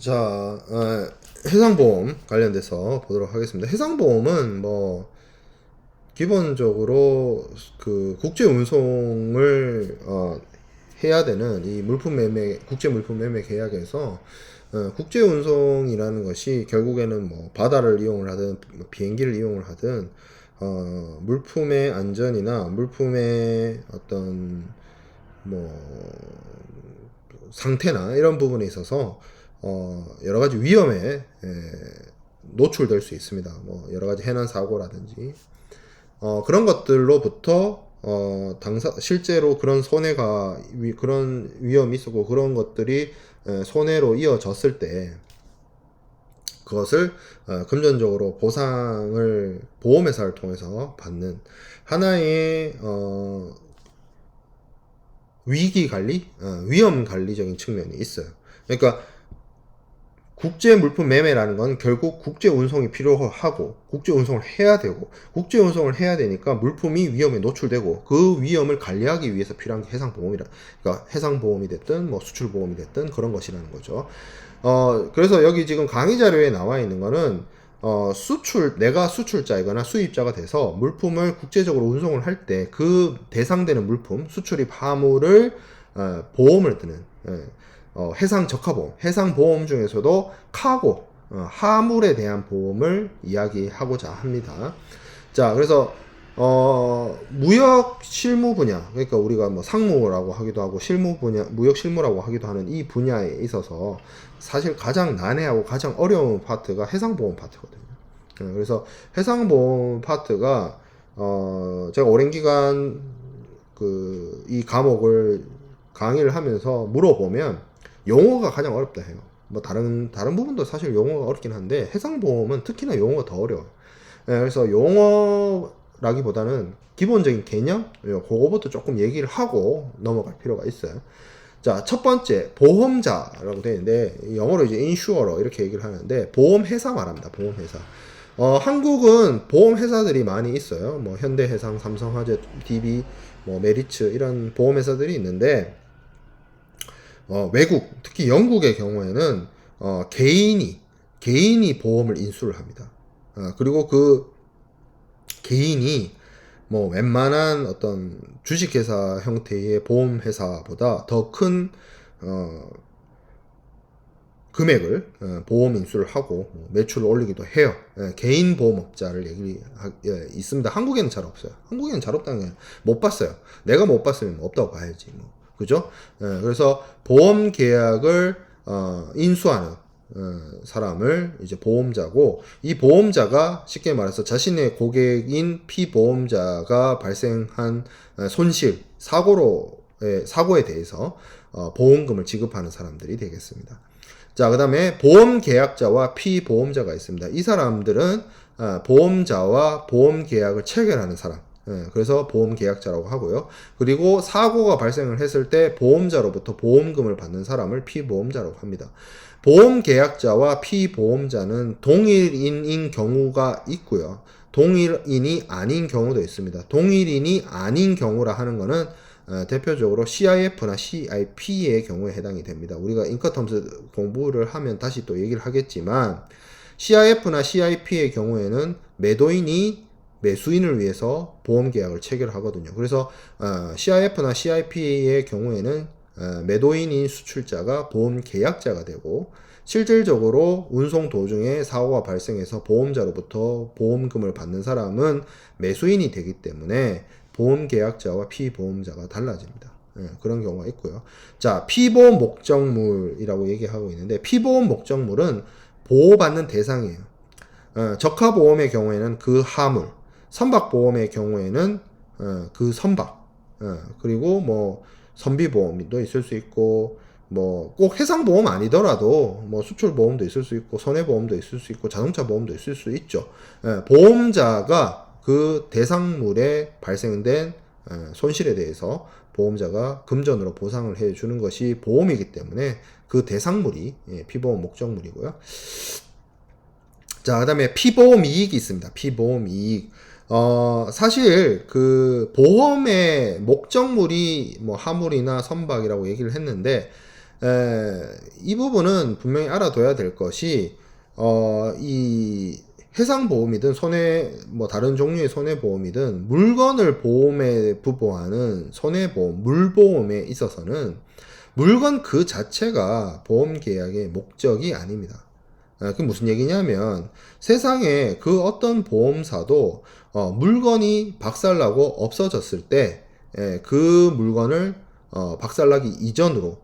자, 해상보험 관련돼서 보도록 하겠습니다. 해상보험은 뭐 기본적으로 그 국제 운송을 해야 되는 이 물품 매매 국제 물품 매매 계약에서 국제 운송이라는 것이 결국에는 뭐 바다를 이용을 하든 뭐 비행기를 이용을 하든 물품의 안전이나 물품의 어떤 뭐 상태나 이런 부분에 있어서 여러 가지 위험에 노출될 수 있습니다. 뭐 여러 가지 해난 사고라든지 그런 것들로부터 실제로 그런 손해가 그런 위험이 있었고 그런 것들이 손해로 이어졌을 때 그것을 금전적으로 보상을 보험회사를 통해서 받는 하나의 위기 관리, 위험 관리적인 측면이 있어요. 그러니까 국제 물품 매매라는 건 결국 국제 운송이 필요하고 국제 운송을 해야 되고 국제 운송을 해야 되니까 물품이 위험에 노출되고 그 위험을 관리하기 위해서 필요한 게 해상보험이라. 그러니까 해상보험이 됐든 뭐 수출보험이 됐든 그런 것이라는 거죠. 그래서 여기 지금 강의 자료에 나와 있는 거는 내가 수출자이거나 수입자가 돼서 물품을 국제적으로 운송을 할 때 그 대상되는 물품, 수출입 화물을 보험을 드는 해상 적하보험, 해상보험 중에서도 카고, 하물에 대한 보험을 이야기하고자 합니다. 자, 그래서 무역 실무 분야, 그러니까 우리가 뭐 상무라고 하기도 하고 실무 분야, 무역 실무라고 하기도 하는 이 분야에 있어서 사실 가장 난해하고 가장 어려운 파트가 해상보험 파트거든요. 그래서 해상보험 파트가 제가 오랜 기간 이 과목을 강의를 하면서 물어보면 용어가 가장 어렵다 해요. 뭐 다른 부분도 사실 용어가 어렵긴 한데 해상보험은 특히나 용어가 더 어려워요. 그래서 용어라기보다는 기본적인 개념 그거부터 조금 얘기를 하고 넘어갈 필요가 있어요. 자, 첫 번째 보험자라고 되어 있는데 영어로 이제 인슈어러 이렇게 얘기를 하는데 보험회사 말합니다. 보험회사. 한국은 보험회사들이 많이 있어요. 뭐 현대해상, 삼성화재, DB, 뭐 메리츠 이런 보험회사들이 있는데 외국, 특히 영국의 경우에는 개인이 보험을 인수를 합니다. 그리고 그 개인이 뭐 웬만한 어떤 주식회사 형태의 보험회사보다 더 큰 금액을 보험 인수를 하고 매출을 올리기도 해요. 개인 보험업자를 있습니다. 한국에는 잘 없어요. 한국에는 잘 없다는 게 못 봤어요. 내가 못 봤으면 없다고 봐야지 뭐. 그죠? 그래서 보험 계약을 인수하는 사람을 이제 보험자고, 이 보험자가 쉽게 말해서 자신의 고객인 피보험자가 발생한 손실, 사고에 대해서 보험금을 지급하는 사람들이 되겠습니다. 자, 그 다음에 보험 계약자와 피보험자가 있습니다. 이 사람들은 보험자와 보험 계약을 체결하는 사람. 그래서 보험 계약자라고 하고요. 그리고 사고가 발생을 했을 때 보험자로부터 보험금을 받는 사람을 피보험자라고 합니다. 보험 계약자와 피보험자는 동일인인 경우가 있고요. 동일인이 아닌 경우도 있습니다. 동일인이 아닌 경우라 하는 거는 대표적으로 CIF나 CIP의 경우에 해당이 됩니다. 우리가 인커텀스 공부를 하면 다시 또 얘기를 하겠지만 CIF나 CIP의 경우에는 매도인이 매수인을 위해서 보험계약을 체결하거든요. 그래서 CIF나 CIP의 경우에는 매도인인 수출자가 보험계약자가 되고, 실질적으로 운송 도중에 사고가 발생해서 보험자로부터 보험금을 받는 사람은 매수인이 되기 때문에 보험계약자와 피보험자가 달라집니다. 그런 경우가 있고요. 자, 피보험 목적물이라고 얘기하고 있는데, 피보험 목적물은 보호받는 대상이에요. 적하보험의 경우에는 그 하물, 선박보험의 경우에는 그 선박, 그리고 뭐 선비보험도 있을 수 있고, 뭐 꼭 해상보험 아니더라도 뭐 수출보험도 있을 수 있고, 손해보험도 있을 수 있고, 자동차보험도 있을 수 있죠. 보험자가 그 대상물에 발생된 손실에 대해서 보험자가 금전으로 보상을 해주는 것이 보험이기 때문에 그 대상물이 피보험 목적물이고요. 자, 그 다음에 피보험 이익이 있습니다. 피보험 이익. 사실 그 보험의 목적물이 뭐 하물이나 선박이라고 얘기를 했는데, 이 부분은 분명히 알아둬야 될 것이, 이 해상보험이든 뭐 다른 종류의 손해보험이든 물건을 보험에 부보하는 손해보험, 물보험에 있어서는 물건 그 자체가 보험 계약의 목적이 아닙니다. 그게 무슨 얘기냐면 세상에 그 어떤 보험사도 물건이 박살나고 없어졌을 때 그 물건을 박살나기 이전으로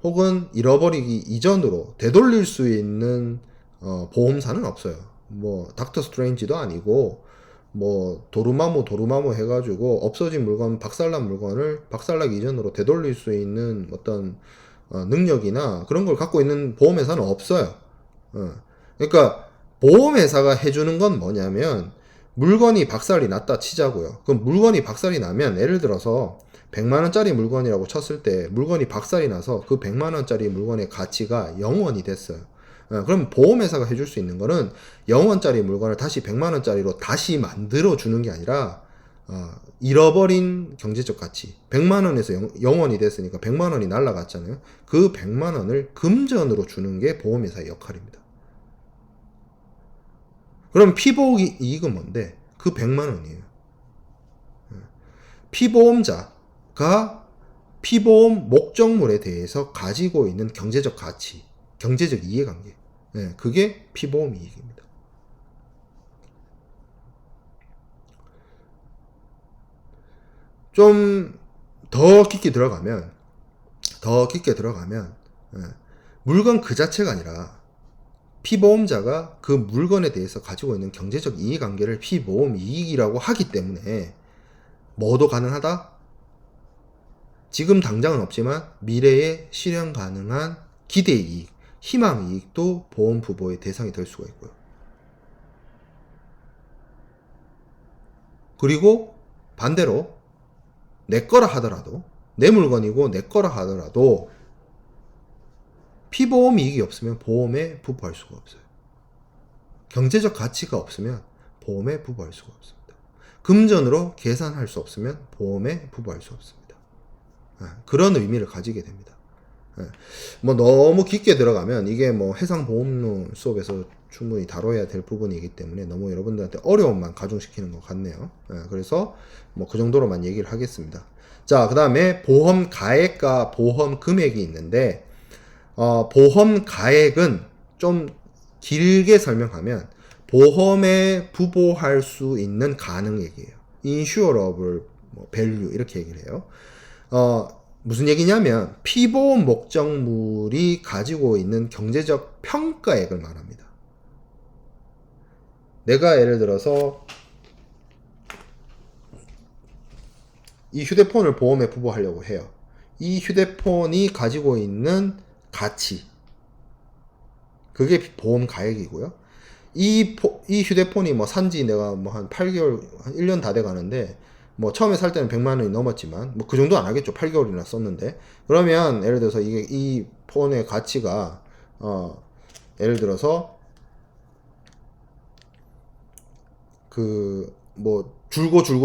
혹은 잃어버리기 이전으로 되돌릴 수 있는 보험사는 없어요. 뭐 닥터 스트레인지도 아니고 뭐 도루마무 해가지고 없어진 물건, 박살난 물건을 박살나기 이전으로 되돌릴 수 있는 어떤 능력이나 그런 걸 갖고 있는 보험회사는 없어요. 그러니까 보험회사가 해주는 건 뭐냐면 물건이 박살이 났다 치자고요. 그럼 물건이 박살이 나면 예를 들어서 100만원짜리 물건이라고 쳤을 때 물건이 박살이 나서 그 100만원짜리 물건의 가치가 0원이 됐어요. 그럼 보험회사가 해줄 수 있는 거는 0원짜리 물건을 다시 100만원짜리로 다시 만들어 주는 게 아니라 잃어버린 경제적 가치 100만원에서 0원이 됐으니까 100만원이 날라갔잖아요. 그 100만원을 금전으로 주는 게 보험회사의 역할입니다. 그럼 피보험 이익은 뭔데? 그 100만원이에요. 피보험자가 피보험 목적물에 대해서 가지고 있는 경제적 가치, 경제적 이해관계, 그게 피보험 이익입니다. 좀 더 깊게 들어가면 물건 그 자체가 아니라 피보험자가 그 물건에 대해서 가지고 있는 경제적 이해관계를 피보험 이익이라고 하기 때문에 뭐도 가능하다? 지금 당장은 없지만 미래에 실현 가능한 기대 이익, 희망 이익도 보험 부보의 대상이 될 수가 있고요. 그리고 반대로 내 거라 하더라도, 내 물건이고 내 거라 하더라도 피보험 이익이 없으면 보험에 부부할 수가 없어요. 경제적 가치가 없으면 보험에 부부할 수가 없습니다. 금전으로 계산할 수 없으면 보험에 부부할 수 없습니다. 그런 의미를 가지게 됩니다. 뭐 너무 깊게 들어가면 이게 뭐 해상보험론 수업에서 충분히 다뤄야 될 부분이기 때문에 너무 여러분들한테 어려움만 가중시키는 것 같네요. 그래서 뭐 그 정도로만 얘기를 하겠습니다. 자, 그 다음에 보험 가액과 보험 금액이 있는데 보험 가액은 좀 길게 설명하면 보험에 부보할 수 있는 가능액이에요. insurable value 이렇게 얘기를 해요. 무슨 얘기냐면 피보험 목적물이 가지고 있는 경제적 평가액을 말합니다. 내가 예를 들어서 이 휴대폰을 보험에 부보하려고 해요. 이 휴대폰이 가지고 있는 가치, 그게 보험 가액이고요. 이 휴대폰이 뭐 산지 내가 뭐 한 8개월, 한 1년 다 돼 가는데 뭐 처음에 살 때는 100만 원이 넘었지만 뭐 그 정도 안 하겠죠. 8개월이나 썼는데. 그러면 예를 들어서 이게 이 폰의 가치가 예를 들어서 그 뭐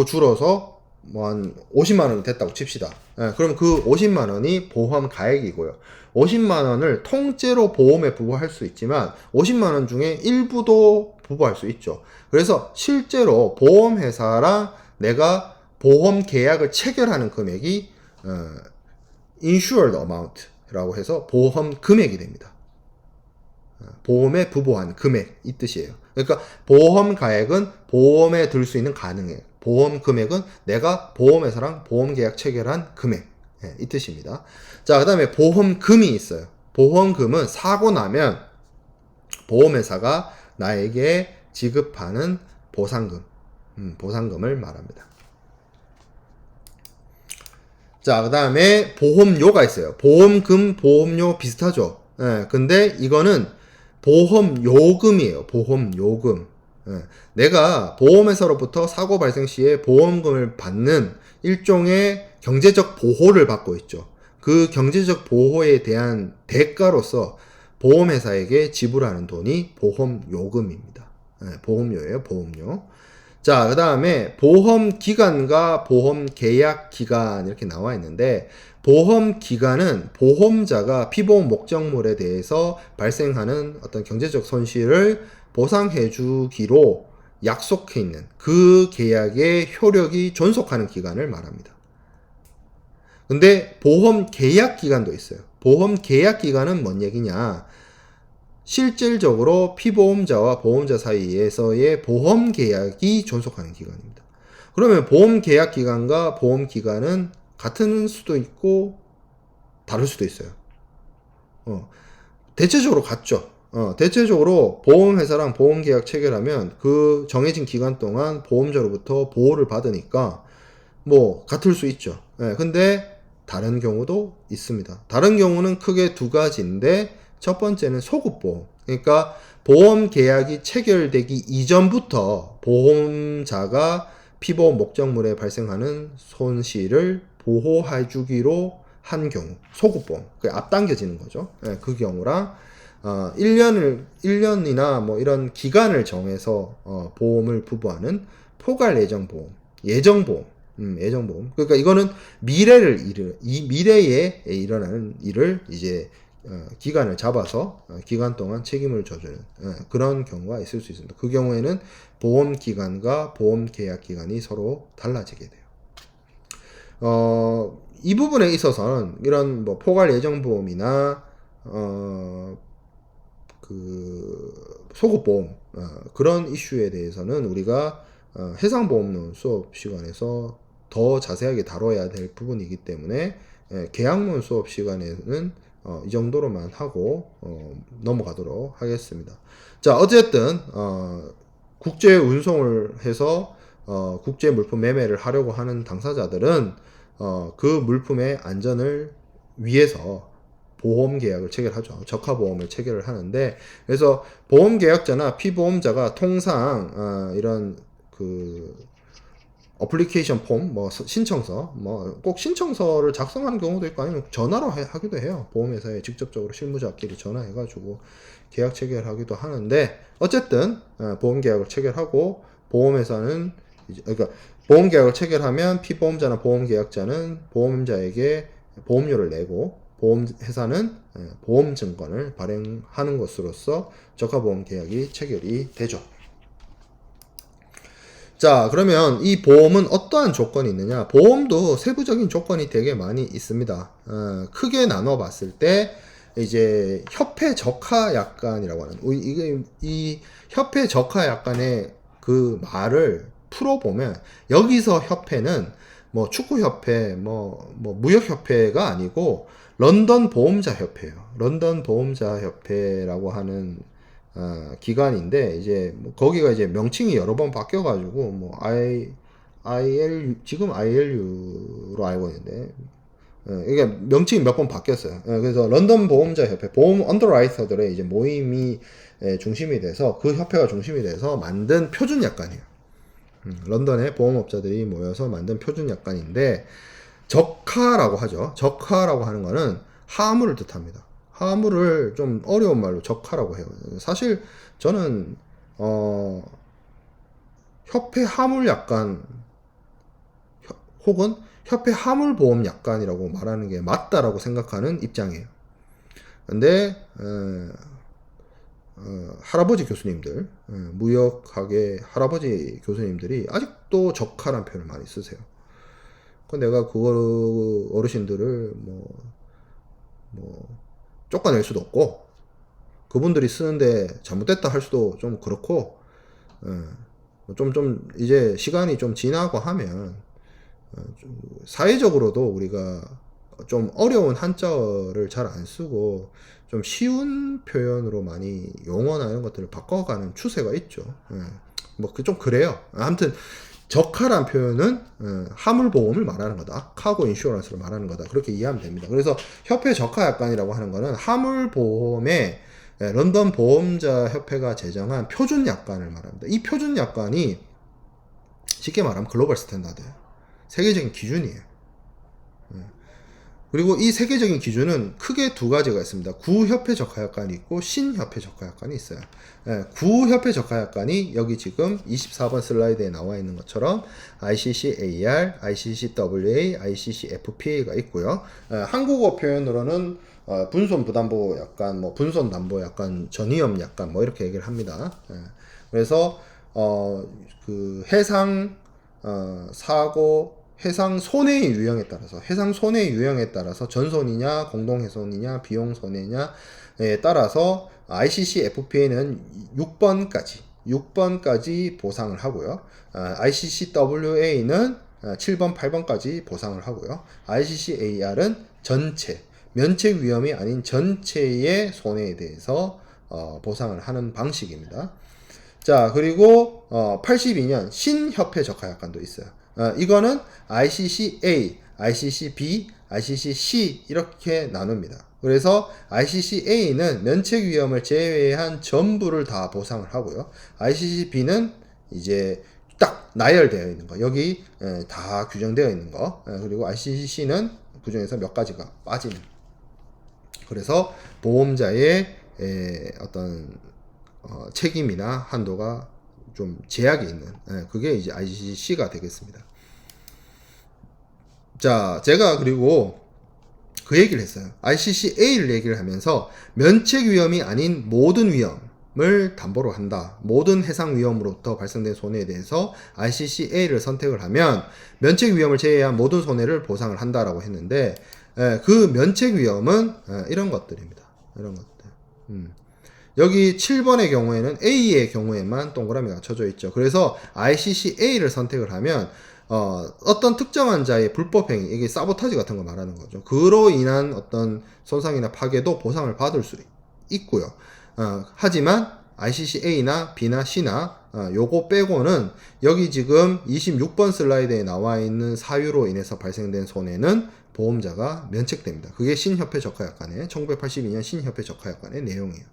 줄어서 뭐 한 50만 원이 됐다고 칩시다. 그럼 그 50만 원이 보험 가액이고요. 50만 원을 통째로 보험에 부부할 수 있지만 50만 원 중에 일부도 부부할 수 있죠. 그래서 실제로 보험회사랑 내가 보험 계약을 체결하는 금액이 insured amount라고 해서 보험 금액이 됩니다. 보험에 부보한 금액 이 뜻이에요. 그러니까 보험 가액은 보험에 들 수 있는 가능액, 보험 금액은 내가 보험회사랑 보험 계약 체결한 금액 이 뜻입니다. 자, 그 다음에 보험금이 있어요. 보험금은 사고 나면 보험회사가 나에게 지급하는 보상금, 보상금을 말합니다. 자, 그 다음에 보험료가 있어요. 보험금, 보험료 비슷하죠. 근데 이거는 보험요금이에요. 보험요금. 내가 보험회사로부터 사고 발생 시에 보험금을 받는 일종의 경제적 보호를 받고 있죠. 그 경제적 보호에 대한 대가로서 보험회사에게 지불하는 돈이 보험요금입니다. 보험료예요. 보험료. 자, 그 다음에 보험기간과 보험계약기간 이렇게 나와 있는데 보험 기간은 보험자가 피보험 목적물에 대해서 발생하는 어떤 경제적 손실을 보상해 주기로 약속해 있는 그 계약의 효력이 존속하는 기간을 말합니다. 근데 보험 계약 기간도 있어요. 보험 계약 기간은 뭔 얘기냐? 실질적으로 피보험자와 보험자 사이에서의 보험 계약이 존속하는 기간입니다. 그러면 보험 계약 기간과 보험 기간은 같은 수도 있고 다를 수도 있어요. 대체적으로 같죠. 대체적으로 보험회사랑 보험계약 체결하면 그 정해진 기간 동안 보험자로부터 보호를 받으니까 뭐 같을 수 있죠. 근데 다른 경우도 있습니다. 다른 경우는 크게 두 가지인데 첫 번째는 소급보험. 그러니까 보험 계약이 체결되기 이전부터 보험자가 피보험 목적물에 발생하는 손실을 보호해 주기로 한 경우 소급보험. 앞당겨지는 거죠. 그 경우랑 1년이나 뭐 이런 기간을 정해서 보험을 부부하는 포괄 예정보험. 예정보험. 그러니까 이거는 미래에 일어나는 일을 이제 기간을 잡아서 기간 동안 책임을 져주는 그런 경우가 있을 수 있습니다. 그 경우에는 보험 기간과 보험 계약 기간이 서로 달라지게 돼요. 이 부분에 있어서는 이런 뭐 포괄 예정보험이나 그 소급보험 그런 이슈에 대해서는 우리가 해상보험론 수업 시간에서 더 자세하게 다뤄야 될 부분이기 때문에 계약론 수업 시간에는 이 정도로만 하고 넘어가도록 하겠습니다. 자, 어쨌든 국제 운송을 해서 국제 물품 매매를 하려고 하는 당사자들은 그 물품의 안전을 위해서 보험 계약을 체결하죠. 적하 보험을 체결을 하는데, 그래서 보험 계약자나 피보험자가 통상 이런 그 어플리케이션 폼, 뭐 신청서, 뭐 꼭 신청서를 작성하는 경우도 있고 아니면 전화로 하기도 해요. 보험회사에 직접적으로 실무자끼리 전화해가지고 계약 체결하기도 하는데, 어쨌든 보험 계약을 체결하고 보험회사는 그러니까 보험 계약을 체결하면 피보험자나 보험 계약자는 보험자에게 보험료를 내고 보험회사는 보험증권을 발행하는 것으로서 적하보험 계약이 체결이 되죠. 자, 그러면 이 보험은 어떠한 조건이 있느냐? 보험도 세부적인 조건이 되게 많이 있습니다. 크게 나눠 봤을 때 이제 협회 적하 약관이라고 하는 이 협회 적하 약관의 그 말을 풀어보면 여기서 협회는 뭐 축구협회, 뭐 무역협회가 아니고 런던 보험자 협회예요. 런던 보험자 협회라고 하는 기관인데 이제 뭐 거기가 이제 명칭이 여러 번 바뀌어가지고 뭐 지금 ILU로 알고 있는데 이게 명칭이 몇 번 바뀌었어요. 그래서 런던 보험자 협회, 보험 언더라이터들의 이제 모임이 중심이 돼서 그 협회가 중심이 돼서 만든 표준 약관이에요. 런던의 보험업자들이 모여서 만든 표준 약관인데 적하라고 하죠. 적하라고 하는 거는 하물을 뜻합니다. 하물을 좀 어려운 말로 적하라고 해요. 사실 저는 협회 하물 약관 혹은 협회 하물 보험 약관이라고 말하는 게 맞다라고 생각하는 입장이에요. 근데 할아버지 교수님들, 무역학의 할아버지 교수님들이 아직도 적하란 표현을 많이 쓰세요. 내가 그 어르신들을 쫓아낼 수도 없고, 그분들이 쓰는데 잘못됐다 할 수도 좀 그렇고, 이제 시간이 좀 지나고 하면, 좀 사회적으로도 우리가 좀 어려운 한자어를 잘 안 쓰고, 좀 쉬운 표현으로 많이 용어나 이런 것들을 바꿔가는 추세가 있죠. 좀 그래요. 아무튼, 적하란 표현은 화물보험을 말하는 거다. 카고 인슈어런스를 말하는 거다. 그렇게 이해하면 됩니다. 그래서 협회 적하 약관이라고 하는 거는 화물보험의 런던 보험자 협회가 제정한 표준 약관을 말합니다. 이 표준 약관이 쉽게 말하면 글로벌 스탠다드예요. 세계적인 기준이에요. 그리고 이 세계적인 기준은 크게 두 가지가 있습니다. 구협회 적하약관이 있고 신협회 적하약관이 있어요. 구협회 적하약관이 여기 지금 24번 슬라이드에 나와 있는 것처럼 ICC-AR, ICC-WA, ICC-FPA가 있고요. 한국어 표현으로는 분손부담보 약관, 뭐 분손담보 약관, 전위험 약관 뭐 이렇게 얘기를 합니다. 그래서 그 해상 사고 해상 손해의 유형에 따라서 해상 손해의 유형에 따라서 전손이냐 공동훼손이냐 비용손해냐에 따라서 ICC FPA는 6번까지 보상을 하고요. ICC WA는 7번 8번까지 보상을 하고요. ICC AR은 전체 면책 위험이 아닌 전체의 손해에 대해서 보상을 하는 방식입니다. 자, 그리고 82년 신협회 적하약관도 있어요. 이거는 ICC-A, ICC-B, ICC-C 이렇게 나눕니다. 그래서 ICC-A는 면책 위험을 제외한 전부를 다 보상을 하고요. ICC-B는 이제 딱 나열되어 있는 거, 여기 다 규정되어 있는 거, 그리고 ICC-C는 그중에서 몇 가지가 빠지는. 그래서 보험자의 어떤 책임이나 한도가 좀 제약이 있는, 그게 이제 ICC가 되겠습니다. 자, 제가 그리고 그 얘기를 했어요. ICC-A를 얘기를 하면서 면책 위험이 아닌 모든 위험을 담보로 한다. 모든 해상 위험으로부터 발생된 손해에 대해서 ICC-A를 선택을 하면 면책 위험을 제외한 모든 손해를 보상을 한다라고 했는데, 그 면책 위험은 이런 것들입니다. 이런 것들. 여기 7번의 경우에는 A의 경우에만 동그라미가 쳐져 있죠. 그래서 ICC-A를 선택을 하면 어떤 특정한 자의 불법행위, 이게 사보타지 같은 거 말하는 거죠. 그로 인한 어떤 손상이나 파괴도 보상을 받을 수 있고요. 하지만 ICC-A나 B나 C나 요거 빼고는 여기 지금 26번 슬라이드에 나와 있는 사유로 인해서 발생된 손해는 보험자가 면책됩니다. 그게 신협회 적하약관의 1982년 신협회 적하약관의 내용이에요.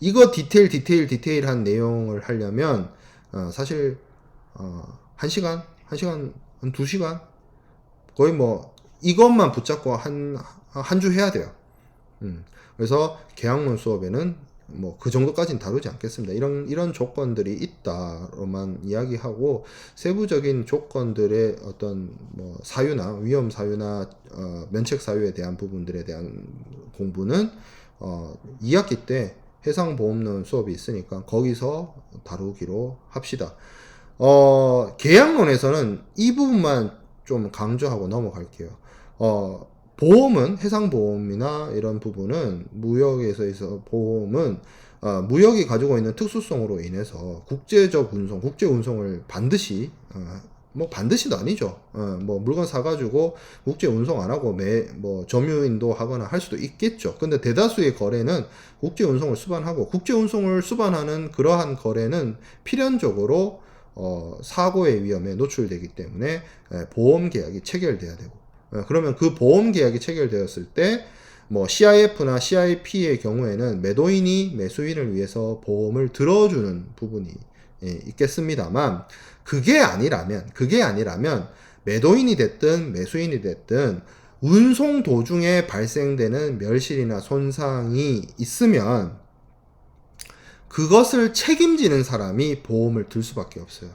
이거 디테일한 내용을 하려면 사실 1시간, 한 2시간 거의 뭐 이것만 붙잡고 한 주 해야 돼요. 그래서 계약론 수업에는 뭐 그 정도까지는 다루지 않겠습니다. 이런 조건들이 있다로만 이야기하고 세부적인 조건들의 어떤 뭐 사유나 위험 사유나 면책 사유에 대한 부분들에 대한 공부는 2학기 때 해상보험론 수업이 있으니까 거기서 다루기로 합시다. 계약론에서는 이 부분만 좀 강조하고 넘어갈게요. 보험은 해상보험이나 이런 부분은 무역에서 보험은 무역이 가지고 있는 특수성으로 인해서 국제적 운송, 국제 운송을 반드시 뭐 반드시도 아니죠. 뭐 물건 사가지고 국제 운송 안 하고 뭐 점유인도 하거나 할 수도 있겠죠. 근데 대다수의 거래는 국제 운송을 수반하고 국제 운송을 수반하는 그러한 거래는 필연적으로 사고의 위험에 노출되기 때문에 보험 계약이 체결돼야 되고, 그러면 그 보험 계약이 체결되었을 때 뭐 CIF나 CIP의 경우에는 매도인이 매수인을 위해서 보험을 들어주는 부분이 있겠습니다만, 그게 아니라면 매도인이 됐든 매수인이 됐든 운송 도중에 발생되는 멸실이나 손상이 있으면 그것을 책임지는 사람이 보험을 들 수밖에 없어요.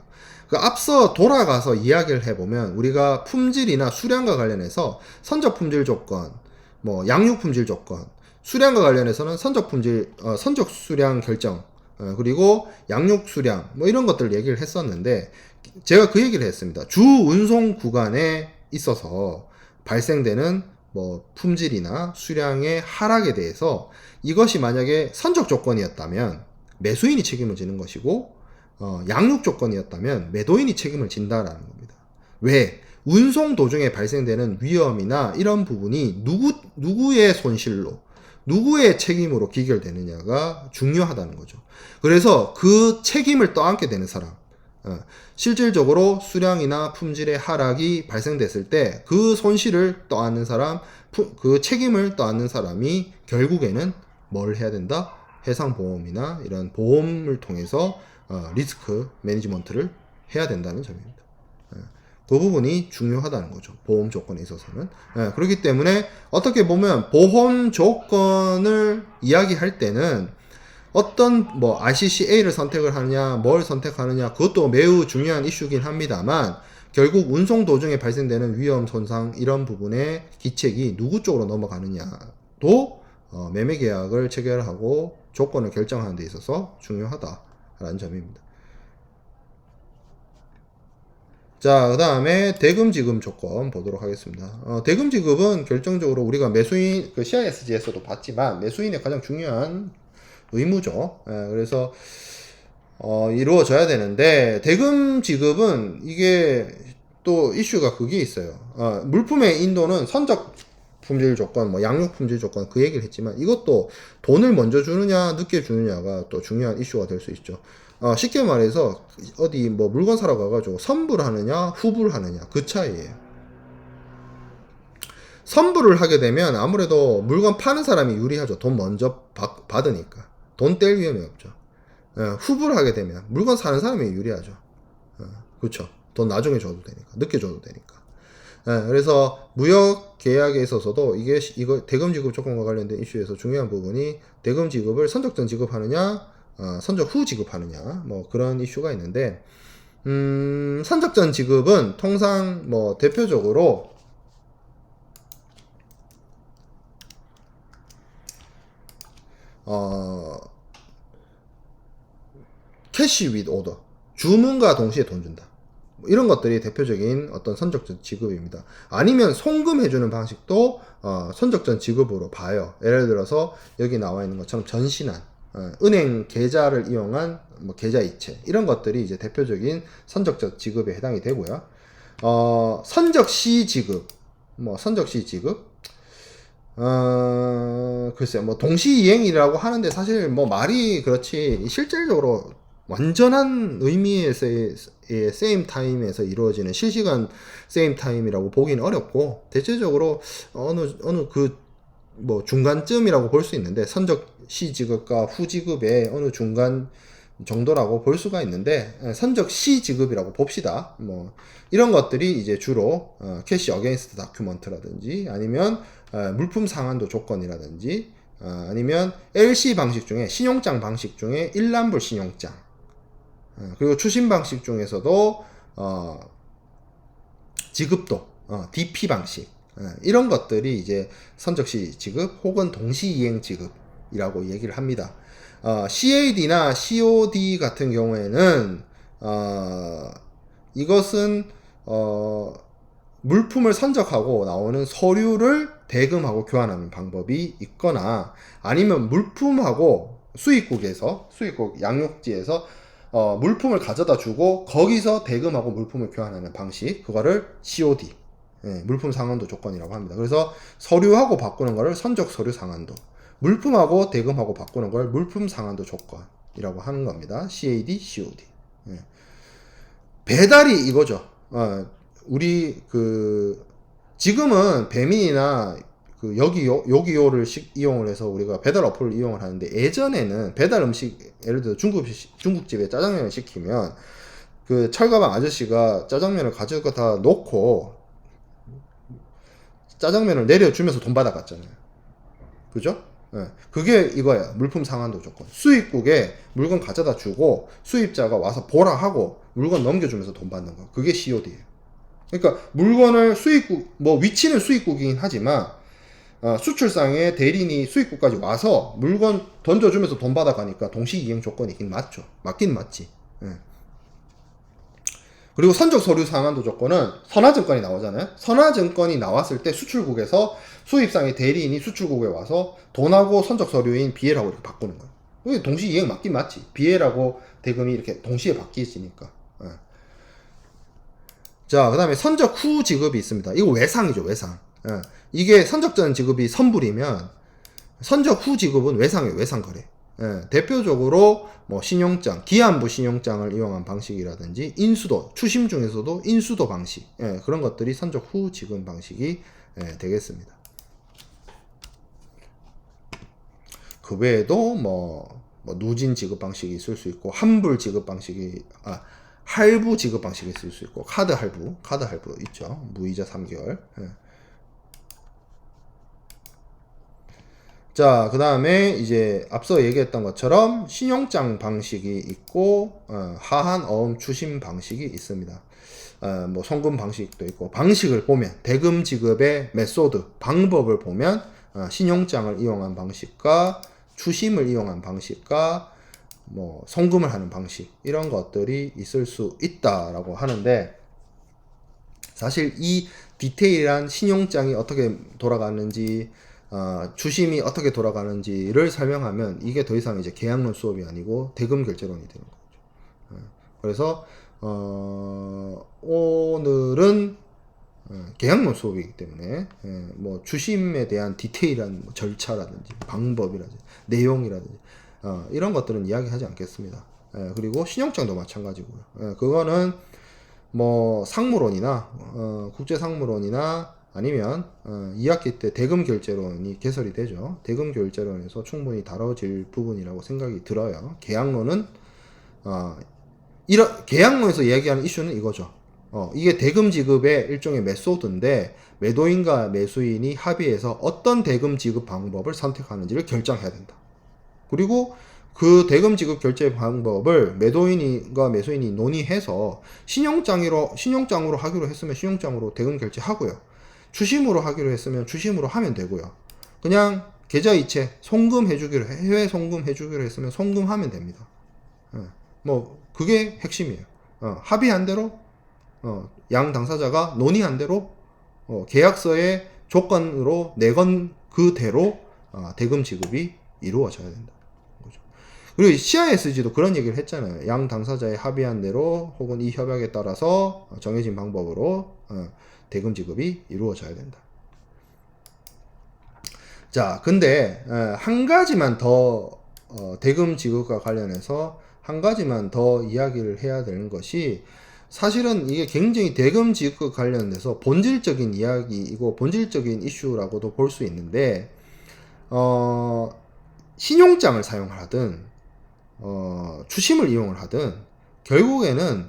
앞서 돌아가서 이야기를 해보면 우리가 품질이나 수량과 관련해서 선적 품질 조건, 뭐 양육 품질 조건, 수량과 관련해서는 선적 수량 결정, 그리고 양육 수량 뭐 이런 것들 얘기를 했었는데, 제가 그 얘기를 했습니다. 주 운송 구간에 있어서 발생되는 뭐 품질이나 수량의 하락에 대해서 이것이 만약에 선적 조건이었다면 매수인이 책임을 지는 것이고, 양육 조건이었다면 매도인이 책임을 진다라는 겁니다. 왜? 운송 도중에 발생되는 위험이나 이런 부분이 누구의 손실로, 누구의 책임으로 기결되느냐가 중요하다는 거죠. 그래서 그 책임을 떠안게 되는 사람, 실질적으로 수량이나 품질의 하락이 발생됐을 때 그 손실을 떠안는 사람, 그 책임을 떠안는 사람이 결국에는 뭘 해야 된다? 해상보험이나 이런 보험을 통해서 리스크 매니지먼트를 해야 된다는 점입니다. 그 부분이 중요하다는 거죠. 보험 조건에 있어서는. 예, 그렇기 때문에 어떻게 보면 보험 조건을 이야기할 때는 어떤 뭐 RCCA를 선택을 하느냐, 뭘 선택하느냐, 그것도 매우 중요한 이슈긴 합니다만 결국 운송 도중에 발생되는 위험 손상 이런 부분의 기책이 누구 쪽으로 넘어가느냐도 매매 계약을 체결하고 조건을 결정하는 데 있어서 중요하다라는 점입니다. 자, 그 다음에 대금 지급 조건 보도록 하겠습니다. 대금 지급은 결정적으로 우리가 매수인, 그 CISG에서도 봤지만 매수인의 가장 중요한 의무죠. 그래서 이루어져야 되는데 대금 지급은 이게 또 이슈가 그게 있어요. 물품의 인도는 선적 품질 조건, 뭐 양육 품질 조건 그 얘기를 했지만 이것도 돈을 먼저 주느냐 늦게 주느냐가 또 중요한 이슈가 될 수 있죠. 쉽게 말해서 어디 뭐 물건 사러 가가지고 선불 하느냐 후불 하느냐 그 차이예요. 선불을 하게 되면 아무래도 물건 파는 사람이 유리하죠. 돈 먼저 받으니까 돈 뗄 위험이 없죠. 후불을 하게 되면 물건 사는 사람이 유리하죠. 그렇죠. 돈 나중에 줘도 되니까 늦게 줘도 되니까. 그래서 무역 계약에 있어서도 이거 대금 지급 조건과 관련된 이슈에서 중요한 부분이 대금 지급을 선적 전 지급하느냐 선적 후 지급하느냐 뭐 그런 이슈가 있는데 선적 전 지급은 통상 뭐 대표적으로 캐시 윗 오더 주문과 동시에 돈 준다. 이런 것들이 대표적인 어떤 선적전 지급입니다. 아니면 송금해주는 방식도 선적전 지급으로 봐요. 예를 들어서 여기 나와 있는 것처럼 전신한 은행 계좌를 이용한 뭐 계좌 이체 이런 것들이 이제 대표적인 선적전 지급에 해당이 되고요. 선적시 지급 뭐 선적시 지급 글쎄요 뭐 동시이행이라고 하는데 사실 뭐 말이 그렇지 실질적으로 완전한 의미에서의 세임 타임에서 이루어지는 실시간 세임 타임이라고 보기는 어렵고 대체적으로 어느 그 뭐 중간쯤이라고 볼 수 있는데 선적 시 지급과 후 지급의 어느 중간 정도라고 볼 수가 있는데 선적 시 지급이라고 봅시다. 뭐 이런 것들이 이제 주로 캐시 어게인스트 다큐먼트라든지 아니면 물품 상환도 조건이라든지 아니면 LC 방식 중에 신용장 방식 중에 일람불 신용장 그리고 추심 방식 중에서도 지급도 DP 방식 이런 것들이 이제 선적시 지급 혹은 동시이행 지급이라고 얘기를 합니다. CAD나 COD 같은 경우에는 이것은 물품을 선적하고 나오는 서류를 대금하고 교환하는 방법이 있거나 아니면 물품하고 수입국 양육지에서 물품을 가져다 주고 거기서 대금하고 물품을 교환하는 방식 그거를 COD 물품 상환도 조건이라고 합니다. 그래서 서류하고 바꾸는 거를 선적 서류 상환도 물품하고 대금하고 바꾸는 걸 물품 상환도 조건이라고 하는 겁니다. CAD, COD. 배달이 이거죠. 우리 지금은 배민이나 여기요를 이용을 해서 우리가 배달 어플을 이용을 하는데 예전에는 배달 음식 예를 들어 중국집에 짜장면을 시키면 그 철가방 아저씨가 짜장면을 가져다 놓고 짜장면을 내려주면서 돈 받아갔잖아요. 그죠? 그게 이거예요. 물품 상환도 조건. 수입국에 물건 가져다 주고 수입자가 와서 보라 하고 물건 넘겨주면서 돈 받는 거. 그게 COD예요. 그러니까 물건을 수입국, 뭐 위치는 수입국이긴 하지만 수출상의 대리인이 수입국까지 와서 물건 던져주면서 돈 받아가니까 동시이행 조건이긴 맞죠. 맞긴 맞지. 그리고 선적 서류 상환도 조건은 선화증권이 나오잖아요. 선화증권이 나왔을 때 수출국에서 수입상의 대리인이 수출국에 와서 돈하고 선적 서류인 BL하고 이렇게 바꾸는 거예요. 그게 동시이행 맞긴 맞지. BL하고 대금이 이렇게 동시에 바뀌지니까. 자, 그 다음에 선적 후 지급이 있습니다. 이거 외상이죠, 외상. 이게 선적 전 지급이 선불이면 선적 후 지급은 외상이에요, 외상거래. 대표적으로 뭐 신용장, 기한부 신용장을 이용한 방식이라든지 인수도, 추심 중에서도 인수도 방식 그런 것들이 선적 후 지급 방식이 되겠습니다. 그 외에도 뭐 누진 지급 방식이 있을 수 있고 환불 지급 방식이 할부 지급 방식이 있을 수 있고, 카드 할부 있죠. 무이자 3개월. 예. 자, 그 다음에 이제 앞서 얘기했던 것처럼 신용장 방식이 있고, 하한 어음 추심 방식이 있습니다. 뭐 송금 방식도 있고, 방식을 보면 대금 지급의 메소드 방법을 보면 신용장을 이용한 방식과 추심을 이용한 방식과 뭐 송금을 하는 방식, 이런 것들이 있을 수 있다라고 하는데, 사실 이 디테일한 신용장이 어떻게 돌아가는지, 추심이 어떻게 돌아가는지를 설명하면 이게 더 이상 이제 계약론 수업이 아니고 대금 결제론이 되는 거죠. 그래서 오늘은 계약론 수업이기 때문에 뭐 추심에 대한 디테일한 뭐 절차라든지 방법이라든지 내용이라든지 이런 것들은 이야기하지 않겠습니다. 그리고 신용장도 마찬가지고요. 그거는 뭐 상무론이나 국제상무론이나 아니면 2학기 때 대금 결제론이 개설이 되죠. 대금 결제론에서 충분히 다뤄질 부분이라고 생각이 들어요. 계약론은 계약론에서 이야기하는 이슈는 이거죠. 이게 대금 지급의 일종의 메소드인데, 매도인과 매수인이 합의해서 어떤 대금 지급 방법을 선택하는지를 결정해야 된다. 그리고 그 대금 지급 결제 방법을 매도인과 매수인이 논의해서 신용장으로 하기로 했으면 신용장으로 대금 결제하고요. 추심으로 하기로 했으면 추심으로 하면 되고요. 그냥 계좌이체 해외 송금 해주기로 했으면 송금하면 됩니다. 뭐 그게 핵심이에요. 합의한 대로 양 당사자가 논의한 대로 계약서의 조건으로 내건 그대로 대금 지급이 이루어져야 된다. 그리고 CISG도 그런 얘기를 했잖아요. 양 당사자의 합의한 대로 혹은 이 협약에 따라서 정해진 방법으로 대금 지급이 이루어져야 된다. 자, 근데 한 가지만 더 대금 지급과 관련해서 한 가지만 더 이야기를 해야 되는 것이, 사실은 이게 굉장히 대금 지급과 관련돼서 본질적인 이야기이고 본질적인 이슈라고도 볼 수 있는데, 신용장을 사용을 하든 추심을 이용을 하든 결국에는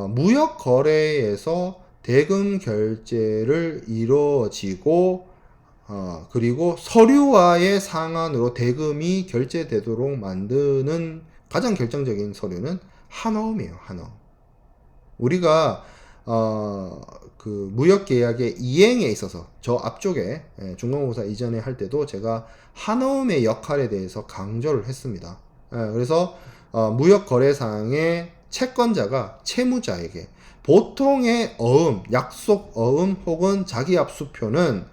무역 거래에서 대금 결제를 이루어지고 그리고 서류와의 상한으로 대금이 결제되도록 만드는 가장 결정적인 서류는 한어음이에요. 한어음. 우리가 그 무역계약의 이행에 있어서 저 앞쪽에 중간고사 이전에 할 때도 제가 한어음의 역할에 대해서 강조를 했습니다. 그래서 무역거래상의 채권자가 채무자에게 보통의 어음, 약속 어음 혹은 자기압수표는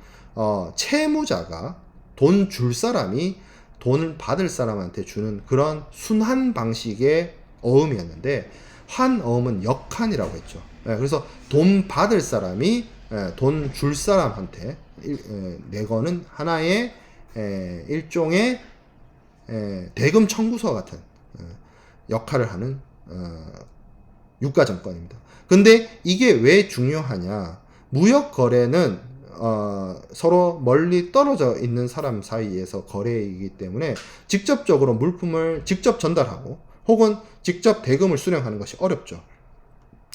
채무자가 돈 줄 사람이 돈을 받을 사람한테 주는 그런 순한 방식의 어음이었는데, 한어음은 역한이라고 했죠. 그래서 돈 받을 사람이 돈 줄 사람한테 내거는 하나의 일종의 대금 청구서와 같은 역할을 하는 유가증권입니다. 근데 이게 왜 중요하냐? 무역 거래는 서로 멀리 떨어져 있는 사람 사이에서 거래이기 때문에 직접적으로 물품을 직접 전달하고 혹은 직접 대금을 수령하는 것이 어렵죠.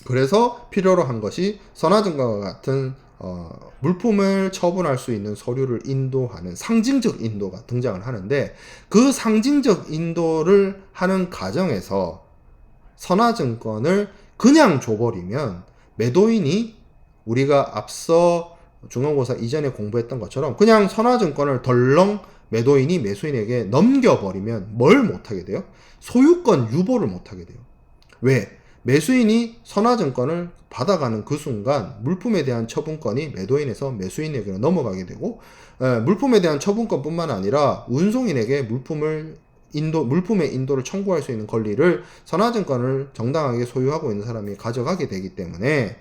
그래서 필요로 한 것이 선화증권과 같은 물품을 처분할 수 있는 서류를 인도하는 상징적 인도가 등장을 하는데, 그 상징적 인도를 하는 과정에서 선화증권을 그냥 줘버리면 매도인이 우리가 앞서 중간고사 이전에 공부했던 것처럼 그냥 선화증권을 덜렁 매도인이 매수인에게 넘겨버리면 뭘 못하게 돼요? 소유권 유보를 못하게 돼요. 왜? 매수인이 선화증권을 받아가는 그 순간 물품에 대한 처분권이 매도인에서 매수인에게로 넘어가게 되고, 물품에 대한 처분권뿐만 아니라 운송인에게 물품의 인도를 청구할 수 있는 권리를 선화증권을 정당하게 소유하고 있는 사람이 가져가게 되기 때문에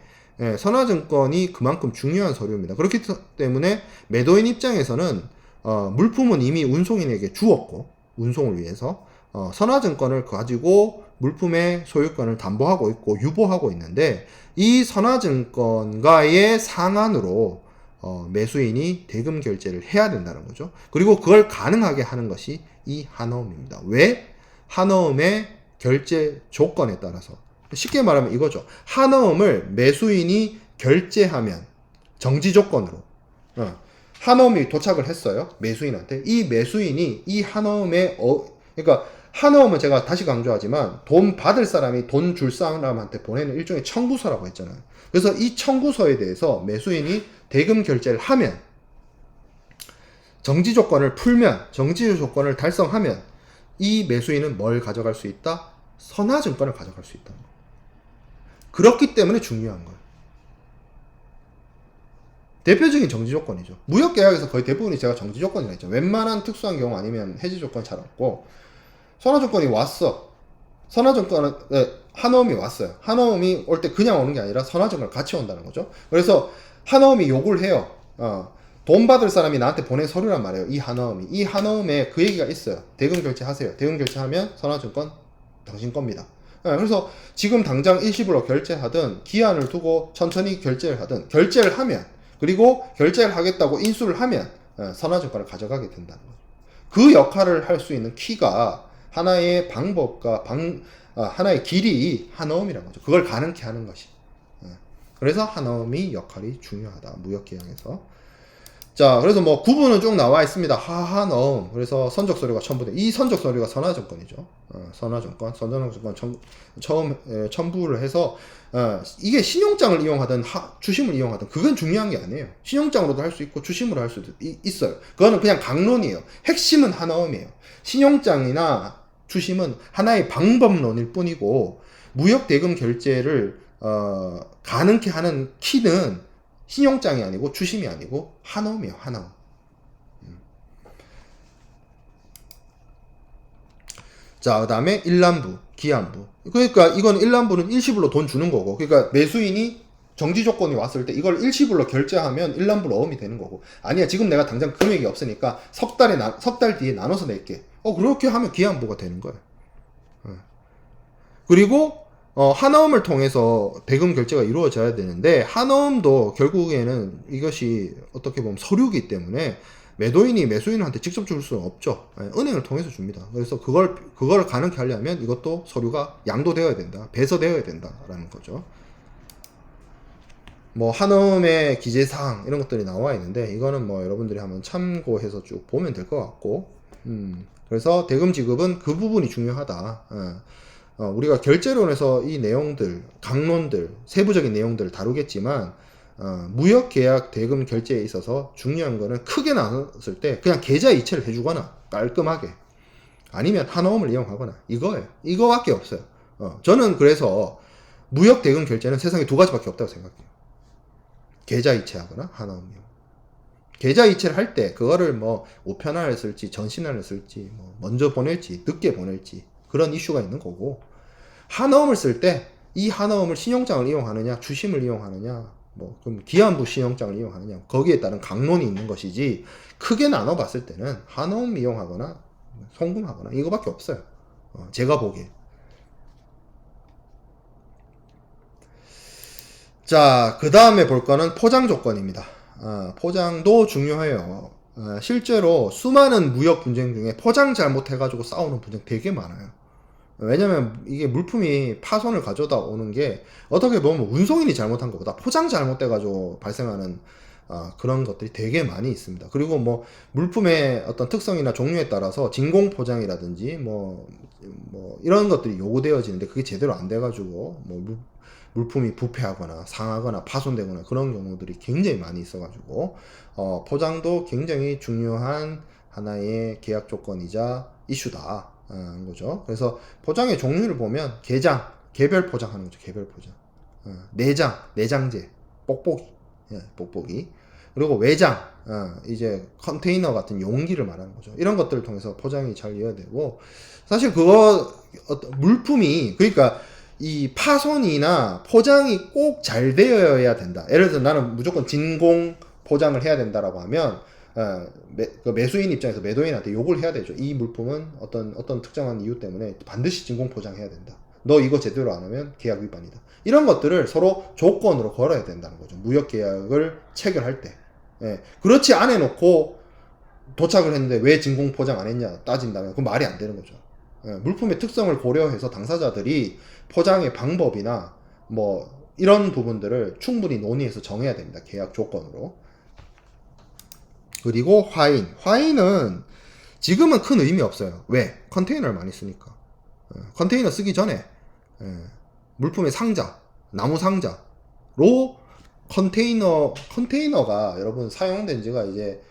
선화증권이 그만큼 중요한 서류입니다. 그렇기 때문에 매도인 입장에서는 물품은 이미 운송인에게 주었고, 운송을 위해서 선화증권을 가지고 물품의 소유권을 담보하고 있고 유보하고 있는데, 이 선화증권과의 상한으로 매수인이 대금 결제를 해야 된다는 거죠. 그리고 그걸 가능하게 하는 것이 이 한어음입니다. 왜? 한어음의 결제 조건에 따라서 쉽게 말하면 이거죠. 한어음을 매수인이 결제하면 정지 조건으로 한어음이 도착을 했어요. 매수인한테. 이 매수인이 이 한어음에 그러니까 한어음은 제가 다시 강조하지만 돈 받을 사람이 돈 줄 사람한테 보내는 일종의 청구서라고 했잖아요. 그래서 이 청구서에 대해서 매수인이 대금 결제를 하면 정지 조건을 풀면 정지 조건을 달성하면 이 매수인은 뭘 가져갈 수 있다? 선화증권을 가져갈 수 있다. 그렇기 때문에 중요한 거예요. 대표적인 정지 조건이죠. 무역 계약에서 거의 대부분이 제가 정지 조건이라 했죠. 웬만한 특수한 경우 아니면 해지 조건 잘 없고 선화증권이 왔어. 선화증권은 한어음이 왔어요. 한어음이 올 때 그냥 오는 게 아니라 선화증권을 같이 온다는 거죠. 그래서 한어음이 요구를 해요. 돈 받을 사람이 나한테 보낸 서류란 말이에요. 이 한어음이. 이 한어음에 그 얘기가 있어요. 대금 결제하세요. 대금 결제하면 선화증권 당신 겁니다. 그래서 지금 당장 일시불로 결제하든 기한을 두고 천천히 결제를 하든 결제를 하면 그리고 결제를 하겠다고 인수를 하면 선화증권을 가져가게 된다는 거죠. 그 역할을 할 수 있는 키가 하나의 방법과 하나의 길이 한어음이라는 거죠. 그걸 가능케 하는 것이. 그래서 한어음이 역할이 중요하다. 무역계약에서. 자, 그래서 뭐 구분은 쭉 나와 있습니다. 하한어음. 그래서 선적서류가 첨부돼. 이 선적서류가 선화증권이죠. 선화증권, 선화증권 처음 첨부를 해서 이게 신용장을 이용하든 주심을 이용하든 그건 중요한 게 아니에요. 신용장으로도 할 수 있고 주심으로 할 수도 있어요. 그거는 그냥 강론이에요. 핵심은 한어음이에요. 신용장이나 주심은 하나의 방법론일 뿐이고 무역 대금 결제를 가능케 하는 키는 신용장이 아니고 주심이 아니고 한어음이에요. 한어음. 자, 그 다음에 일람부, 기한부. 그러니까 이건 일람부는 일시불로 돈 주는 거고, 그러니까 매수인이 정지 조건이 왔을 때 이걸 일시불로 결제하면 일람불 어음이 되는 거고, 아니야 지금 내가 당장 금액이 없으니까 석 달 뒤에 나눠서 낼게. 그렇게 하면 기한부가 되는 거예요. 그리고 한어음을 통해서 대금 결제가 이루어져야 되는데 한어음도 결국에는 이것이 어떻게 보면 서류이기 때문에 매도인이 매수인한테 직접 줄 수는 없죠. 은행을 통해서 줍니다. 그래서 그걸 가능케 하려면 이것도 서류가 양도되어야 된다. 배서되어야 된다라는 거죠. 뭐 한어음의 기재사항 이런 것들이 나와 있는데 이거는 뭐 여러분들이 한번 참고해서 쭉 보면 될 것 같고 그래서 대금 지급은 그 부분이 중요하다. 우리가 결제론에서 이 내용들, 강론들, 세부적인 내용들을 다루겠지만 무역계약 대금 결제에 있어서 중요한 거는 크게 나눴을 때 그냥 계좌 이체를 해주거나 깔끔하게 아니면 한어음을 이용하거나 이거예요. 이거밖에 없어요. 저는 그래서 무역 대금 결제는 세상에 두 가지밖에 없다고 생각해요. 계좌 이체하거나 한어음 이용. 계좌 이체를 할 때 그거를 뭐 우편화를 쓸지 전신화를 쓸지 뭐 먼저 보낼지 늦게 보낼지 그런 이슈가 있는 거고 한어음을 쓸 때 이 한어음을 신용장을 이용하느냐 주심을 이용하느냐 뭐 그럼 기한부 신용장을 이용하느냐 거기에 따른 강론이 있는 것이지 크게 나눠봤을 때는 한어음 이용하거나 송금하거나 이거밖에 없어요. 제가 보기에. 자, 그 다음에 볼 거는 포장 조건입니다. 포장도 중요해요. 실제로 수많은 무역 분쟁 중에 포장 잘못해가지고 싸우는 분쟁 되게 많아요. 왜냐면 이게 물품이 파손을 가져다 오는 게 어떻게 보면 운송인이 잘못한 것보다 포장 잘못돼가지고 발생하는 그런 것들이 되게 많이 있습니다. 그리고 뭐 물품의 어떤 특성이나 종류에 따라서 진공 포장이라든지 뭐 이런 것들이 요구되어지는데 그게 제대로 안 돼가지고 뭐 물품이 부패하거나 상하거나 파손되거나 그런 경우들이 굉장히 많이 있어가지고 포장도 굉장히 중요한 하나의 계약 조건이자 이슈다. 거죠. 그래서 포장의 종류를 보면 게장, 개별 포장하는 거죠. 개별 포장. 내장, 내장재, 뽁뽁이, 뽁뽁이. 그리고 외장, 이제 컨테이너 같은 용기를 말하는 거죠. 이런 것들을 통해서 포장이 잘 이어되고 사실 물품이 그러니까 이 파손이나 포장이 꼭 잘 되어야 된다. 예를 들어서 나는 무조건 진공 포장을 해야 된다라고 하면 매수인 입장에서 매도인한테 요구를 해야 되죠. 이 물품은 어떤 특정한 이유 때문에 반드시 진공 포장해야 된다. 너 이거 제대로 안 하면 계약 위반이다. 이런 것들을 서로 조건으로 걸어야 된다는 거죠. 무역 계약을 체결할 때. 그렇지 않아 놓고 도착을 했는데 왜 진공 포장 안 했냐 따진다면 그건 말이 안 되는 거죠. 물품의 특성을 고려해서 당사자들이 포장의 방법이나 뭐 이런 부분들을 충분히 논의해서 정해야 됩니다. 계약 조건으로. 그리고 화인은 지금은 큰 의미 없어요. 왜? 컨테이너를 많이 쓰니까. 컨테이너 쓰기 전에 물품의 상자, 나무 상자로 컨테이너가 여러분 사용된 지가 이제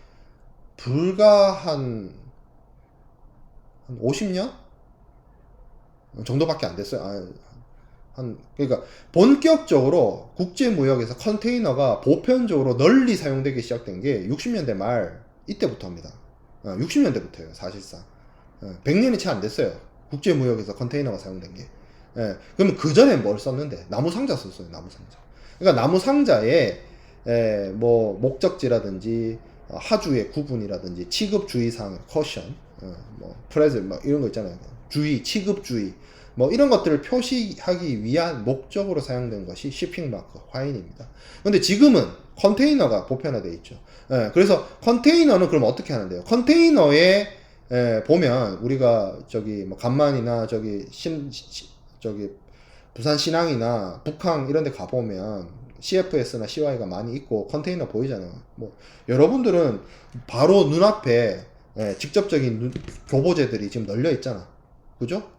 불과 한 50년 정도밖에 안 됐어요. 그러니까 본격적으로 국제무역에서 컨테이너가 보편적으로 널리 사용되기 시작된 게 60년대 말 이때부터 합니다. 60년대부터예요, 사실상. 100년이 채 안 됐어요. 국제무역에서 컨테이너가 사용된 게. 그러면 그 전에 뭘 썼는데? 나무 상자 썼어요, 나무 상자. 그러니까 나무 상자에 뭐 목적지라든지 하주의 구분이라든지 취급주의사항, 커션, 뭐 프레즐, 막 이런 거 있잖아요. 주의, 취급주의, 뭐 이런 것들을 표시하기 위한 목적으로 사용된 것이 shipping 마크, 화인입니다. 근데 지금은 컨테이너가 보편화되어 있죠. 그래서 컨테이너는 그럼 어떻게 하는데요? 컨테이너에 보면 우리가 저기 뭐 간만이나 저기 부산 신항이나 북항 이런 데 가보면 CFS나 CY가 많이 있고 컨테이너 보이잖아요. 뭐 여러분들은 바로 눈앞에 직접적인 교보제들이 지금 널려 있잖아. 그죠?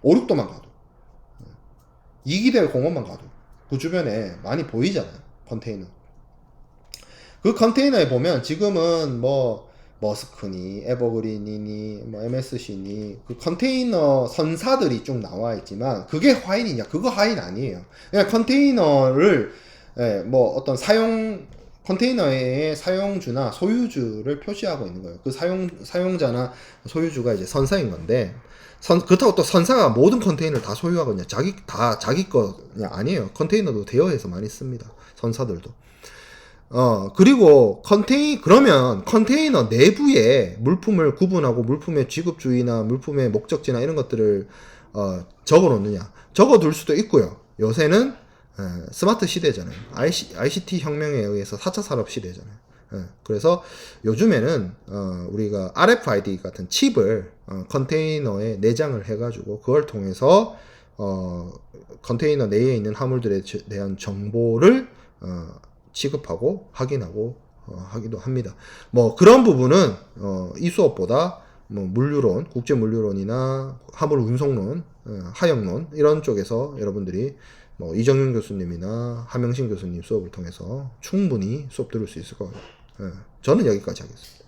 5, 6도만 가도, 이기대 공원만 가도 그 주변에 많이 보이잖아요, 컨테이너. 그 컨테이너에 보면 지금은 뭐 머스크니 에버그린이니 뭐 MSC니 그 컨테이너 선사들이 쭉 나와 있지만 그게 화인이냐? 그거 화인 아니에요. 그냥 컨테이너를 뭐 어떤 컨테이너의 사용주나 소유주를 표시하고 있는 거예요. 그 사용자나 소유주가 이제 선사인 건데, 그렇다고 또 선사가 모든 컨테이너를 다 소유하거든요. 자기 거냐? 아니에요. 컨테이너도 대여해서 많이 씁니다, 선사들도. 그리고 그러면 컨테이너 내부에 물품을 구분하고 물품의 취급주의나 물품의 목적지나 이런 것들을 적어 놓느냐? 적어 둘 수도 있고요. 요새는 스마트 시대잖아요. ICT 혁명에 의해서 4차 산업 시대잖아요. 그래서 요즘에는 우리가 RFID 같은 칩을 컨테이너에 내장을 해가지고 그걸 통해서 컨테이너 내에 있는 화물들에 대한 정보를 취급하고 확인하고 하기도 합니다. 뭐 그런 부분은 이 수업보다 뭐 물류론, 국제 물류론이나 화물 운송론, 하역론 이런 쪽에서 여러분들이 뭐 이정윤 교수님이나 하명신 교수님 수업을 통해서 충분히 수업 들을 수 있을 거예요. 저는 여기까지 하겠습니다.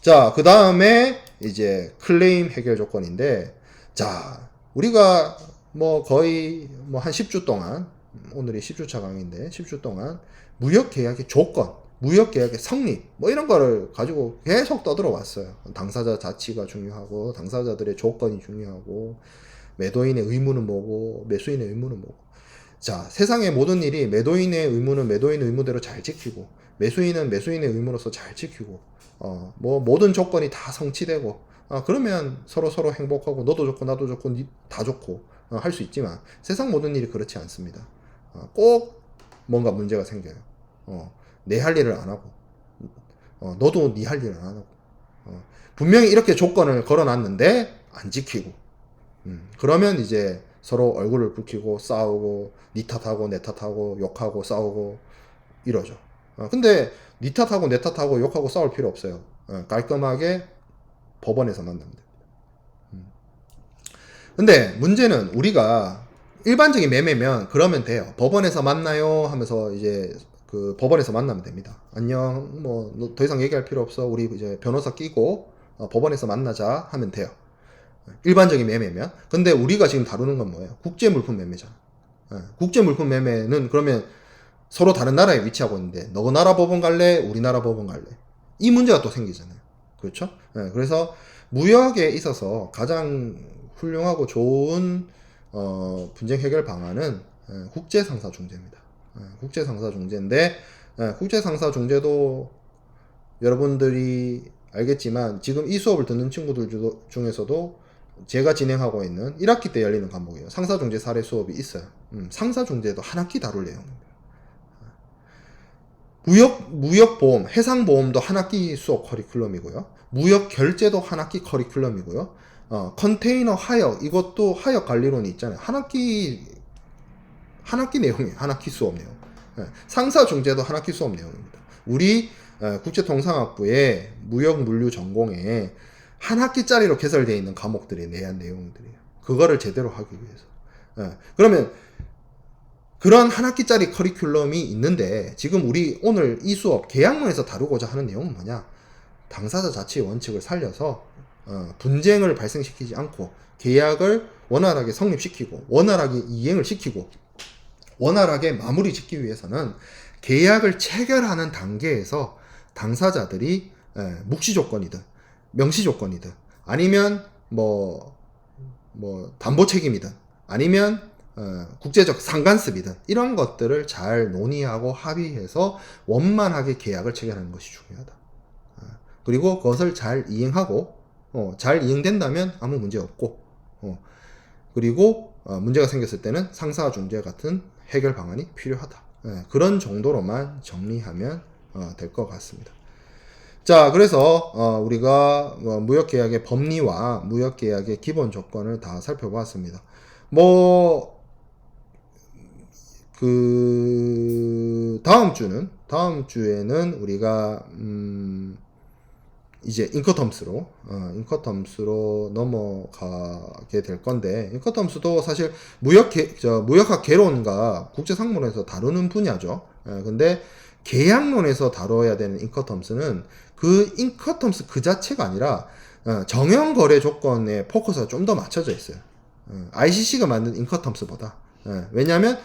자, 그 다음에 이제 클레임 해결 조건인데, 자, 우리가 뭐 거의 뭐 한 10주 동안, 오늘이 10주차 강의인데 10주 동안 무역계약의 조건, 무역계약의 성립 뭐 이런 거를 가지고 계속 떠들어 왔어요. 당사자 자치가 중요하고 당사자들의 조건이 중요하고 매도인의 의무는 뭐고 매수인의 의무는 뭐고. 자, 세상의 모든 일이 매도인의 의무는 매도인의 의무대로 잘 지키고 매수인은 매수인의 의무로서 잘 지키고 뭐 모든 조건이 다 성취되고 그러면 서로 행복하고 너도 좋고 나도 좋고 다 좋고 할 수 있지만 세상 모든 일이 그렇지 않습니다. 꼭 뭔가 문제가 생겨요. 내 할 일을 안 하고 너도 네 할 일을 안 하고 분명히 이렇게 조건을 걸어놨는데 안 지키고 그러면 이제 서로 얼굴을 붉히고 싸우고 니 탓하고 내 탓하고 욕하고 싸우고 이러죠. 근데 니 탓하고 내 탓하고 욕하고 싸울 필요 없어요. 깔끔하게 법원에서 만나면 됩니다. 근데 문제는 우리가 일반적인 매매면 그러면 돼요. 법원에서 만나요 하면서 이제 그 법원에서 만나면 됩니다. 안녕, 뭐 더 이상 얘기할 필요 없어. 우리 이제 변호사 끼고 법원에서 만나자 하면 돼요. 일반적인 매매면. 근데 우리가 지금 다루는 건 뭐예요? 국제 물품 매매잖아. 국제 물품 매매는 그러면 서로 다른 나라에 위치하고 있는데 너 나라 법원 갈래? 우리나라 법원 갈래? 이 문제가 또 생기잖아요. 그렇죠? 그래서 무역에 있어서 가장 훌륭하고 좋은 분쟁 해결 방안은 국제상사중재입니다. 국제상사중재인데 국제상사중재도 여러분들이 알겠지만 지금 이 수업을 듣는 친구들 중에서도 제가 진행하고 있는 1학기 때 열리는 과목이에요. 상사중재 사례 수업이 있어요. 상사중재도 한 학기 다룰 내용입니다. 무역보험, 해상보험도 한 학기 수업 커리큘럼이고요. 무역 결제도 한 학기 커리큘럼이고요. 컨테이너 하역, 이것도 하역 관리론이 있잖아요. 한 학기 내용이에요. 한 학기 수업 내용. 상사 중재도 한 학기 수업 내용입니다. 우리 국제통상학부의 무역 물류 전공에 한 학기짜리로 개설되어 있는 과목들이 내한 내용들이에요. 그거를 제대로 하기 위해서. 그러면 그런 한 학기짜리 커리큘럼이 있는데 지금 우리 오늘 이 수업 계약론에서 다루고자 하는 내용은 뭐냐? 당사자 자치의 원칙을 살려서 분쟁을 발생시키지 않고 계약을 원활하게 성립시키고 원활하게 이행을 시키고 원활하게 마무리 짓기 위해서는 계약을 체결하는 단계에서 당사자들이 묵시 조건이든 명시 조건이든 아니면 뭐 담보 책임이든 아니면 국제적 상관습이든 이런 것들을 잘 논의하고 합의해서 원만하게 계약을 체결하는 것이 중요하다. 그리고 그것을 잘 이행하고 잘 이행된다면 아무 문제 없고 그리고 문제가 생겼을 때는 상사 중재 같은 해결 방안이 필요하다. 그런 정도로만 정리하면 될 것 같습니다. 자, 그래서 우리가 무역계약의 법리와 무역계약의 기본 조건을 다 살펴봤습니다. 다음 주에는 우리가 이제 인커텀스로 넘어가게 될 건데, 인커텀스도 사실 무역학 개론과 국제상문에서 다루는 분야죠. 근데 계약론에서 다뤄야 되는 인커텀스는 그 인커텀스 그 자체가 아니라 정형 거래 조건에 포커스가 좀 더 맞춰져 있어요. ICC가 만든 인커텀스보다. 왜냐하면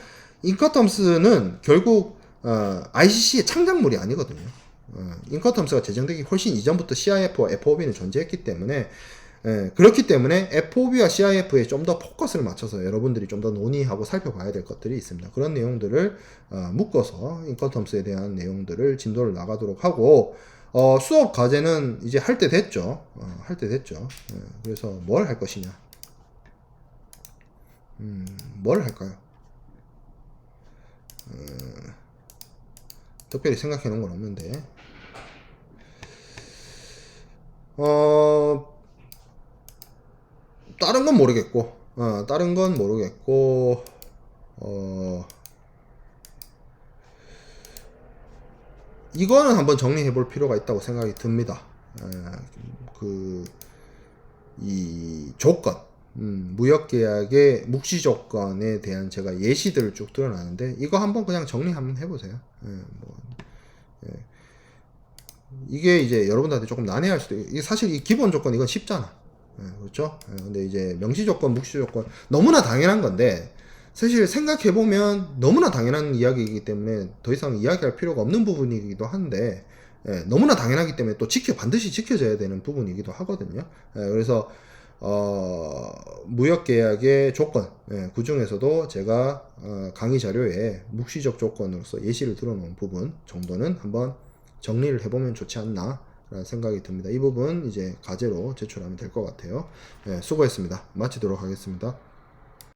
인커텀스는 결국 ICC의 창작물이 아니거든요. 인커텀스가 제정되기 훨씬 이전부터 CIF와 FOB는 존재했기 때문에 그렇기 때문에 FOB와 CIF에 좀 더 포커스를 맞춰서 여러분들이 좀 더 논의하고 살펴봐야 될 것들이 있습니다. 그런 내용들을 묶어서 인커텀스에 대한 내용들을 진도를 나가도록 하고 수업 과제는 이제 할 때 됐죠. 그래서 뭘 할 것이냐? 뭘 할까요? 특별히 생각해 놓은 건 없는데 다른 건 모르겠고 이거는 한번 정리해 볼 필요가 있다고 생각이 듭니다. 이 조건, 무역계약의 묵시 조건에 대한 제가 예시들을 쭉 드러나는데 이거 한번 그냥 정리 한번 해보세요. 이게 이제 여러분들한테 조금 난해할 수도 있고, 이게 사실 이 기본 조건 이건 쉽잖아. 그렇죠? 근데 이제 명시 조건, 묵시 조건 너무나 당연한 건데 사실 생각해보면 너무나 당연한 이야기이기 때문에 더 이상 이야기할 필요가 없는 부분이기도 한데 너무나 당연하기 때문에 또 반드시 지켜져야 되는 부분이기도 하거든요. 그래서 무역계약의 조건, 그 중에서도 제가 강의 자료에 묵시적 조건으로서 예시를 들어놓은 부분 정도는 한번 정리를 해보면 좋지 않나 라는 생각이 듭니다. 이 부분 이제 과제로 제출하면 될 것 같아요. 수고했습니다. 마치도록 하겠습니다.